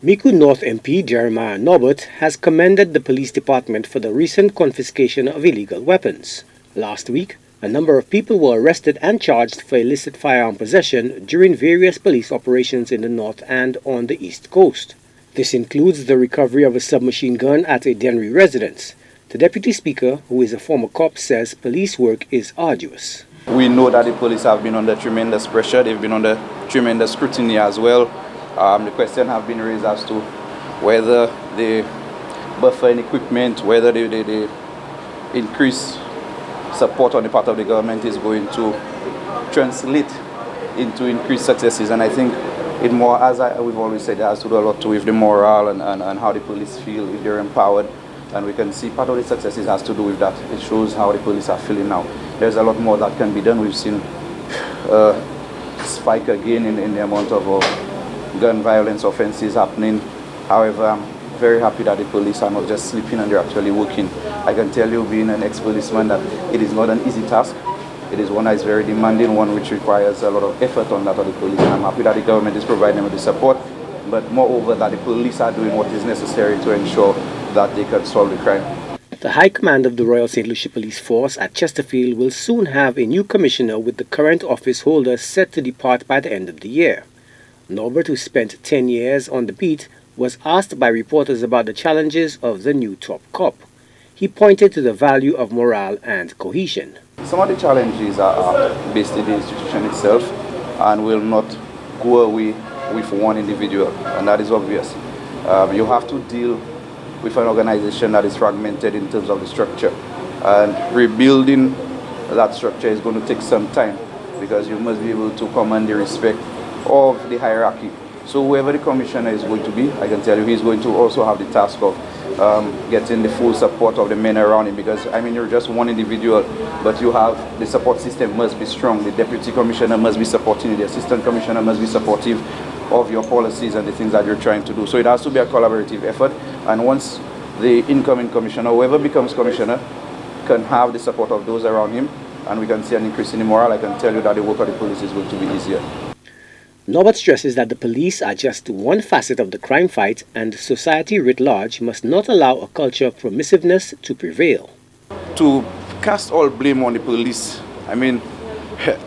Miku North MP Jeremiah Norbert has commended the police department for the recent confiscation of illegal weapons. Last week, a number of people were arrested and charged for illicit firearm possession during various police operations in the north and on the east coast. This includes the recovery of a submachine gun at a Dennery residence. The Deputy Speaker, who is a former cop, says police work is arduous. We know that the police have been under tremendous pressure. They've been under tremendous scrutiny as well. The question have been raised as to whether they buffer in equipment, whether they increase support on the part of the government is going to translate into increased successes. And I think it more, as we've always said, it has to do a lot with the morale and how the police feel, if they're empowered. And we can see part of the successes has to do with that. It shows how the police are feeling now. There's a lot more that can be done. We've seen spike again in the amount of gun violence offenses happening. However, I'm very happy that the police are not just sleeping and they're actually working. I can tell you, being an ex-policeman, that it is not an easy task. It is one that is very demanding, one which requires a lot of effort on that of the police. And I'm happy that the government is providing them with the support, but moreover that the police are doing what is necessary to ensure that they can solve the crime. The High Command of the Royal St. Lucia Police Force at Chesterfield will soon have a new commissioner, with the current office holder set to depart by the end of the year. Norbert, who spent 10 years on the beat, was asked by reporters about the challenges of the new top cop. He pointed to the value of morale and cohesion. Some of the challenges are based in the institution itself and will not go away with one individual, and that is obvious. You have to deal with an organization that is fragmented in terms of the structure, and rebuilding that structure is going to take some time, because you must be able to command the respect of the hierarchy. So whoever the commissioner is going to be, I can tell you he's going to also have the task of getting the full support of the men around him, because I mean, you're just one individual, but you have the support system must be strong. The deputy commissioner must be supporting you, the assistant commissioner must be supportive of your policies and the things that you're trying to do. So it has to be a collaborative effort, and once the incoming commissioner, whoever becomes commissioner, can have the support of those around him, and we can see an increase in the morale, I can tell you that the work of the police is going to be easier. Norbert stresses that the police are just one facet of the crime fight, and society writ large must not allow a culture of permissiveness to prevail. To cast all blame on the police, I mean,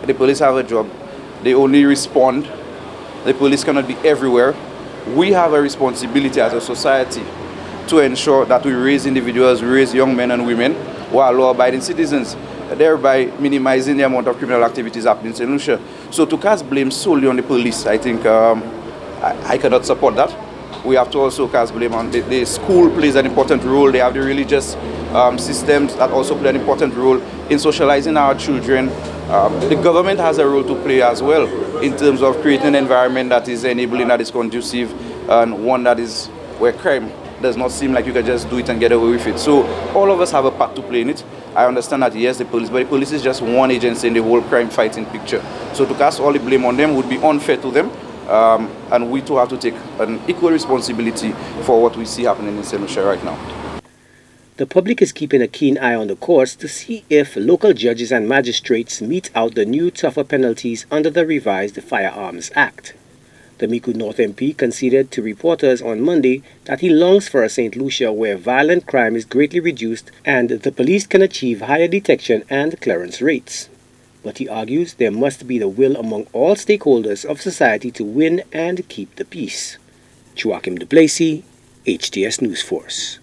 the police have a job. They only respond. The police cannot be everywhere. We have a responsibility as a society to ensure that we raise individuals, we raise young men and women who are law-abiding citizens, thereby minimizing the amount of criminal activities happening in St. Lucia. So to cast blame solely on the police, I think I cannot support that. We have to also cast blame on the school plays an important role. They have the religious systems that also play an important role in socializing our children. The government has a role to play as well in terms of creating an environment that is enabling, that is conducive, and one that is where crime does not seem like you can just do it and get away with it. So all of us have a part to play in it. I understand that, yes, the police, but the police is just one agency in the whole crime fighting picture. So to cast all the blame on them would be unfair to them, and we too have to take an equal responsibility for what we see happening in St. Lucia right now. The public is keeping a keen eye on the courts to see if local judges and magistrates mete out the new tougher penalties under the revised Firearms Act. The Miku North MP conceded to reporters on Monday that he longs for a St. Lucia where violent crime is greatly reduced and the police can achieve higher detection and clearance rates. But he argues there must be the will among all stakeholders of society to win and keep the peace. Joachim Du Plessis, HTS News Force.